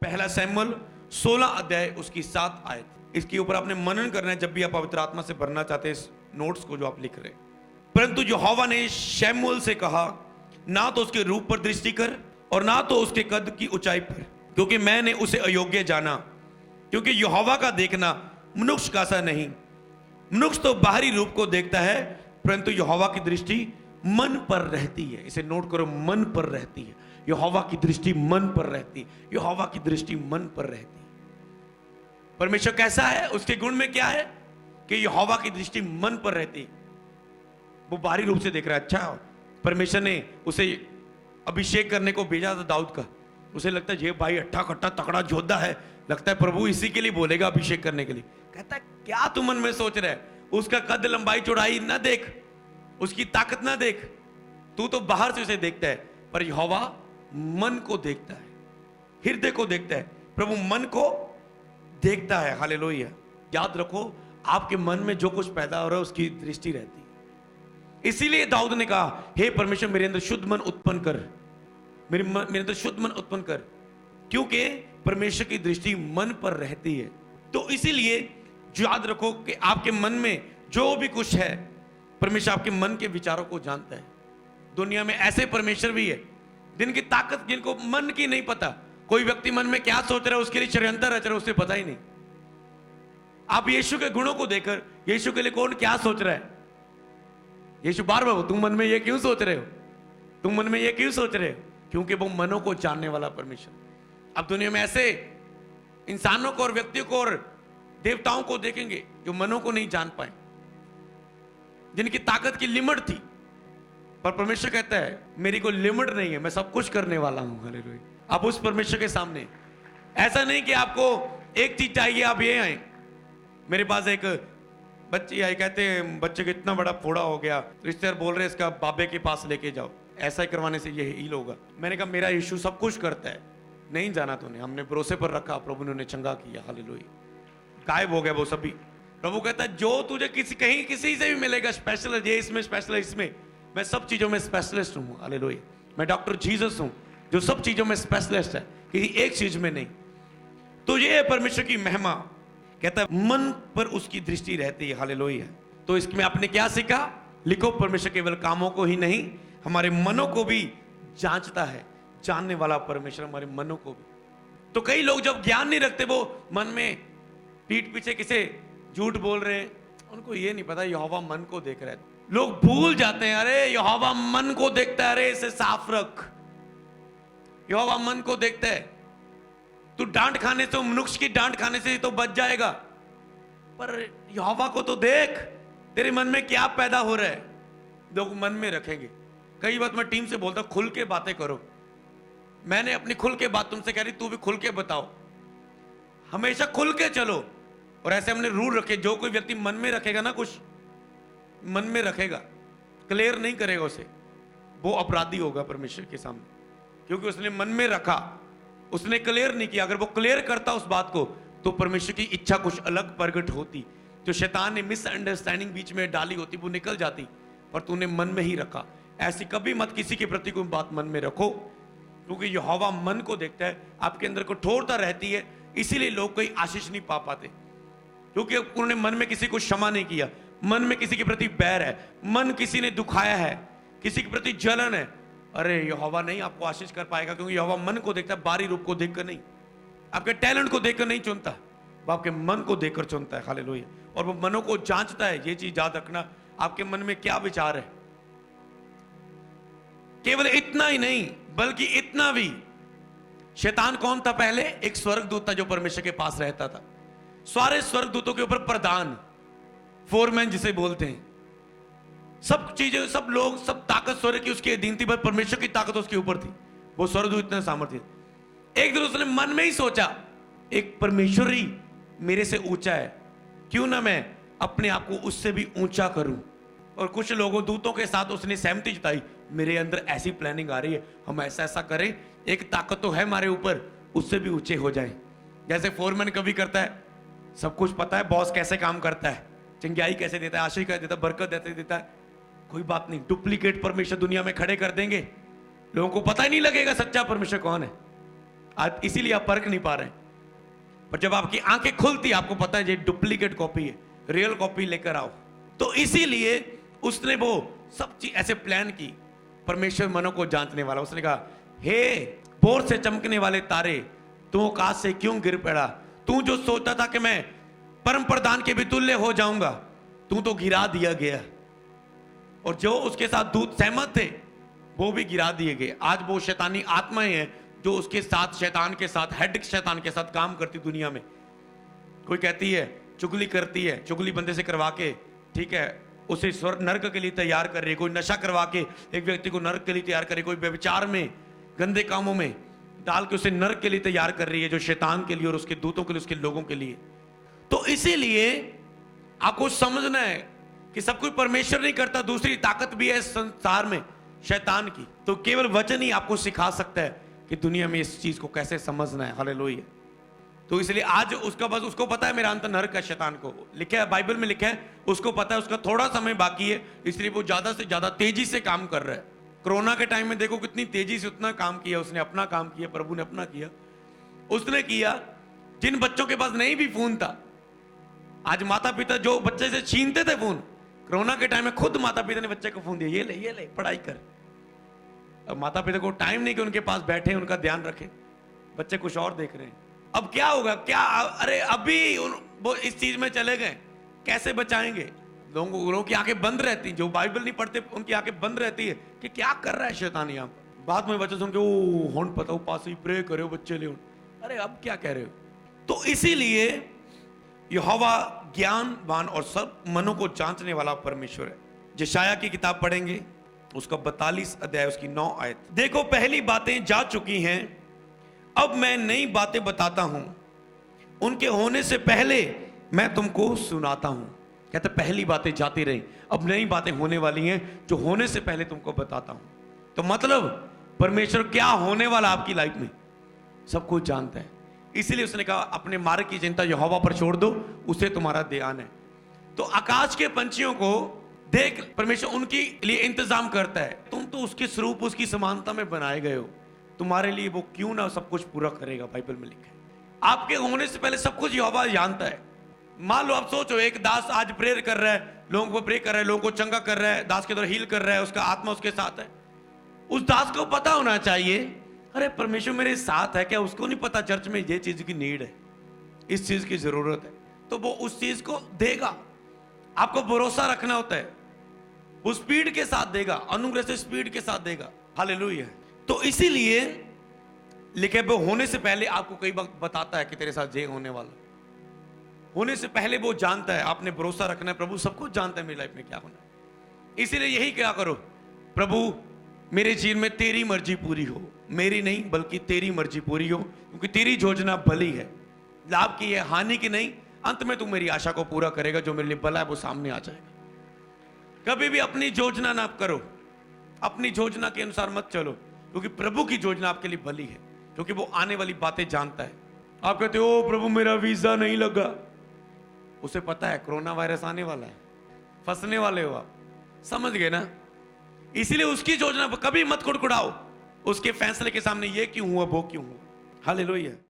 पहला सैमुअल 16 अध्याय उसकी 7 आयत। इसके ऊपर आपने मनन करना है जब भी आप पवित्र आत्मा से भरना चाहते हैं इस नोट्स को जो आप लिख रहे हैं। परंतु यहोवा ने शमूएल से कहा, ना तो उसके रूप पर दृष्टि कर और ना तो उसके कद की ऊंचाई पर, क्योंकि मैंने उसे अयोग्य जाना। क्योंकि यहोवा का देखना मनुष्य का सा नहीं, मनुष्य तो बाहरी रूप को देखता है, परंतु यहोवा की दृष्टि मन पर रहती है। इसे नोट करो, मन पर रहती है। यहोवा की दृष्टि मन पर रहती है। यहोवा की दृष्टि मन पर रहती है। परमेश्वर कैसा है, उसके गुण में क्या है कि यहोवा की दृष्टि मन पर रहती है। वो बाहरी रूप से देख रहा है। अच्छा, परमेश्वर ने उसे अभिषेक करने को भेजा था दाऊद का। उसे लगता है ये भाई अट्ठा कट्टा तकड़ा योद्धा है, लगता है प्रभु इसी के लिए बोलेगा अभिषेक करने के लिए। कहता है क्या तू मन में सोच रहा है, उसका कद लंबाई चौड़ाई ना देख, उसकी ताकत ना देख, तू तो बाहर से उसे देखता है, पर यहोवा मन को देखता है, हृदय को देखता है। प्रभु मन को देखता है। हालेलुया। याद रखो, आपके मन में जो कुछ पैदा हो रहा है उसकी दृष्टि रहती है। इसीलिए दाऊद ने कहा, हे परमेश्वर मेरे अंदर शुद्ध मन उत्पन्न कर, मेरे अंदर शुद्ध मन उत्पन्न कर, क्योंकि परमेश्वर की दृष्टि मन पर रहती है। तो इसीलिए याद रखो कि आपके मन में जो भी कुछ है, परमेश्वर आपके मन के विचारों को जानता है। दुनिया में ऐसे परमेश्वर भी है जिनकी ताकत, जिनको मन की नहीं पता। कोई व्यक्ति मन में क्या सोच रहा है, उसके लिए षड्यंत्र रच रहा है, उसे पता ही नहीं। आप यीशु के गुणों को देखकर यीशु के लिए कौन क्या सोच रहा है, यीशु बार बार, तुम मन में ये क्यों सोच रहे हो, तुम मन में ये क्यों सोच रहे हो, क्योंकि वो मनों को जानने वाला परमेश्वर। अब दुनिया में ऐसे इंसानों को और व्यक्तियों को और देवताओं को देखेंगे जो मनों को नहीं जान पाए, जिनकी ताकत की लिमिट थी। पर परमेश्वर कहता है मेरी कोई लिमिट नहीं है, मैं सब कुछ करने वाला हूं। हालेलुया। आप उस परमेश्वर के सामने, ऐसा नहीं कि आपको एक चीज चाहिए आप ये आए। मेरे पास एक बच्ची आई, कहते हैं बच्चे को इतना बड़ा फोड़ा हो गया, रिश्तेदार बोल रहे इसका बाबे के पास लेके जाओ, ऐसा ही करवाने से ये हील होगा। मैंने कहा मेरा यीशु सब कुछ करता है। नहीं जाना तूने, हमने भरोसे पर रखा, प्रभु ने उन्हें चंगा किया। हालेलुया। गायब हो गया वो सभी। प्रभु कहता है जो तुझे कहीं किसी से भी मिलेगा स्पेशल, ये इसमें स्पेशल, इसमें मैं सब चीजों में स्पेशलिस्ट हूं। हालेलुया। मैं डॉक्टर जीसस हूं जो सब चीजों में स्पेशलिस्ट है, किसी एक चीज में नहीं। तो ये है परमेश्वर की महिमा। कहता है मन पर उसकी दृष्टि रहती है। हालेलुया। तो इसमें आपने क्या सीखा, लिखो, परमेश्वर केवल कामों को ही नहीं हमारे मनों को भी जांचता है। जानने वाला परमेश्वर हमारे मनों को भी। तो कई लोग जब ज्ञान नहीं रखते, वो मन में पीठ पीछे किसे झूठ बोल रहे हैं, उनको ये नहीं पता यहोवा मन को देख रहा है। लोग भूल जाते हैं, अरे यहोवा मन को देखता है, अरे इसे साफ रख, यहोवा मन को देखता है। तू डांट खाने से, मनुष्य की डांट खाने से तो बच जाएगा, पर यहोवा को तो देख, तेरे मन में क्या पैदा हो रहा है। लोग मन में रखेंगे। कई बार मैं टीम से बोलता हूं खुल के बातें करो। मैंने अपनी खुल के बात तुमसे कह रही, तू भी खुल के बताओ। हमेशा खुल के चलो। और ऐसे हमने रूल रखे, जो कोई व्यक्ति मन में रखेगा ना, कुछ मन में रखेगा, क्लियर नहीं करेगा उसे, वो अपराधी होगा परमेश्वर के सामने, क्योंकि उसने मन में रखा, उसने क्लियर नहीं किया। अगर वो क्लियर करता उस बात को, तो परमेश्वर की इच्छा कुछ अलग प्रकट होती। जो शैतान ने मिसअंडरस्टैंडिंग बीच में डाली होती, वो निकल जाती, पर तूने मन में ही रखा। ऐसी कभी मत किसी के प्रति कोई बात मन में रखो, क्योंकि यहोवा मन को देखता है। आपके अंदर कठोरता रहती है, इसीलिए लोग कोई आशीष नहीं पा पाते, क्योंकि उन्होंने मन में किसी को क्षमा नहीं किया, मन में किसी के प्रति बैर है, मन किसी ने दुखाया है, किसी के प्रति जलन है। अरे यहोवा नहीं आपको आशीष कर पाएगा, क्योंकि यहोवा मन को देखता है, बाहरी रूप को देखकर नहीं, आपके टैलेंट को देखकर नहीं चुनता, वो आपके मन को देखकर चुनता है। हालेलुया। और वो मनों को जांचता है। ये चीज याद रखना, आपके मन में क्या विचार है। केवल इतना ही नहीं, बल्कि इतना भी, शैतान कौन था पहले, एक स्वर्गदूत था जो परमेश्वर के पास रहता था। सारे स्वर्गदूतों के ऊपर प्रधान, फोरमैन जिसे बोलते हैं, सब चीजें, सब लोग, सब ताकत स्वर्ग की उसकी अधीन थी, पर परमेश्वर की ताकत उसके ऊपर थी। वो स्वर्गदूत इतना सामर्थ्य। एक दिन उसने मन में ही सोचा, एक परमेश्वर ही मेरे से ऊंचा है, क्यों ना मैं अपने आप को उससे भी ऊंचा करूं। और कुछ लोगों दूतों के साथ उसने सहमति जताई, मेरे अंदर ऐसी प्लानिंग आ रही है, हम ऐसा ऐसा करें, एक ताकत तो है हमारे ऊपर, उससे भी ऊंचे हो जाएं। जैसे फोरमैन कभी करता है, सब कुछ पता है बॉस कैसे काम करता है, चंगाई कैसे देता है, आशीष कैसे देता है, बरकत कैसे देता है, कोई बात नहीं, डुप्लीकेट परमेश्वर दुनिया में खड़े कर देंगे, लोगों को पता ही नहीं लगेगा सच्चा परमेश्वर कौन है। आज इसीलिए आप परख नहीं पा रहे हैं। पर जब आपकी आंखें खुलती, आपको पता है ये डुप्लीकेट कॉपी है, रियल कॉपी लेकर आओ। तो इसीलिए उसने वो सब चीज ऐसे प्लान की। परमेश्वर मनों को जांचने वाला, उसने कहा, हे भोर से चमकने वाले तारे, तू आकाश से क्यों गिर पड़ा? तू जो सोचता था कि मैं परम प्रधान के भी तुल्य हो जाऊंगा, तू तो गिरा दिया गया। और जो उसके साथ दूत सहमत थे वो भी गिरा दिए गए। आज वो शैतानी आत्माएं हैं जो उसके साथ, शैतान के साथ, हेड शैतान के साथ काम करती दुनिया में। कोई कहती है चुगली करती है, चुगली बंदे से करवा के, ठीक है, उसे नरक के लिए तैयार कर रही है। कोई नशा करवा के एक व्यक्ति को नरक के लिए तैयार कर रही है। कोई व्यभिचार में, गंदे कामों में डाल के उसे नरक के लिए तैयार कर रही है, जो शैतान के लिए और उसके दूतों के लिए, उसके लोगों के लिए। तो इसीलिए आपको समझना है कि सब कुछ परमेश्वर नहीं करता, दूसरी ताकत भी है संसार में शैतान की। तो केवल वचन ही आपको सिखा सकता है कि दुनिया में इस चीज को कैसे समझना है। हालेलुया। तो इसलिए आज उसका बस उसको पता है मेरा अंत नरक है। शैतान को लिखा है, बाइबल में लिखा है, उसको पता है उसका थोड़ा समय बाकी है, इसलिए वो ज्यादा से ज्यादा तेजी से काम कर रहा है। कोरोना के टाइम में देखो कितनी तेजी से उतना काम किया उसने, अपना काम किया, प्रभु ने अपना किया। उसने किया जिन बच्चों के पास नहीं भी फोन था। आज माता पिता जो बच्चे से छीनते थे फोन, कोरोना के टाइम में खुद माता पिता ने बच्चे को फोन दिया, ये ले पढ़ाई कर। अब माता पिता को टाइम नहीं कि उनके पास बैठे उनका ध्यान रखें, बच्चे कुछ और देख रहे हैं। अब क्या होगा? क्या अरे अभी वो इस चीज में चले गए, कैसे बचाएंगे? लोगों की आंखें बंद रहती, जो बाइबल नहीं पढ़ते उनकी आंखें बंद रहती है कि क्या कर रहा है शैतान यहाँ पर। बाद में बच्चे सुन के ओ होन पता हो पास ही प्रे करे हो बच्चे ले, अरे अब क्या कह रहे हो? तो इसीलिए यहोवा ज्ञानवान और सब मनों को जांचने वाला परमेश्वर है। यशायाह की किताब पढ़ेंगे, उसका 42 अध्याय, उसकी 9 आयत। देखो पहली बातें जा चुकी हैं, अब मैं नई बातें बताता हूं, उनके होने से पहले मैं तुमको सुनाता हूं। कहते पहली बातें जाती रही, अब नई बातें होने वाली हैं जो होने से पहले तुमको बताता हूं। तो मतलब परमेश्वर क्या होने वाला आपकी लाइफ में सब कुछ जानता है। इसीलिए उसने कहा अपने मार्ग की चिंता यहोवा पर छोड़ दो, उसे तुम्हारा ध्यान है। तो आकाश के पंछियों को देख, परमेश्वर उनके लिए इंतजाम करता है। तुम तो उसके स्वरूप, उसकी समानता में बनाए गए हो, तुम्हारे लिए वो क्यों ना सब कुछ पूरा करेगा। बाइबल में लिखा है आपके होने से पहले सब कुछ यहोवा जानता है। मान लो आप सोचो, एक दास आज प्रेयर कर रहा है, लोगों को प्रे कर रहा है, लोगों को चंगा कर रहा है, दास के द्वारा हील कर रहा है, उसका आत्मा उसके साथ है। उस दास को पता होना चाहिए, अरे परमेश्वर मेरे साथ है क्या? उसको नहीं पता चर्च में ये चीज की नीड है, इस चीज की जरूरत है, तो वो उस चीज को देगा। आपको भरोसा रखना होता है, वो स्पीड के साथ देगा, अनुग्रह से स्पीड के साथ देगा। हालेलुया। तो इसीलिए लिखे वो होने से पहले आपको कई वक्त बताता है कि तेरे साथ ये होने वाला। होने से पहले वो जानता है, आपने भरोसा रखना है। प्रभु सब कुछ जानता है मेरी लाइफ में क्या होना है। इसीलिए यही क्या करो, प्रभु मेरे जीवन में तेरी मर्जी पूरी हो, मेरी नहीं बल्कि तेरी मर्जी पूरी हो, क्योंकि तेरी योजना भली है, लाभ की है, हानि की नहीं। अंत में तू मेरी आशा को पूरा करेगा, जो मेरे लिए भला है वो सामने आ जाएगा। कभी भी अपनी योजना ना करो, अपनी योजना के अनुसार मत चलो, क्योंकि प्रभु की योजना आपके लिए भली है, क्योंकि वो आने वाली बातें जानता है। आप कहते हो ओ प्रभु मेरा वीजा नहीं लगा, उसे पता है कोरोना वायरस आने वाला है, फंसने वाले हो आप, समझ गए ना? इसीलिए उसकी योजना कभी मत कुड़कुड़ाओ, उसके फैसले के सामने ये क्यों हुआ वो क्यों हुआ। हालेलुया।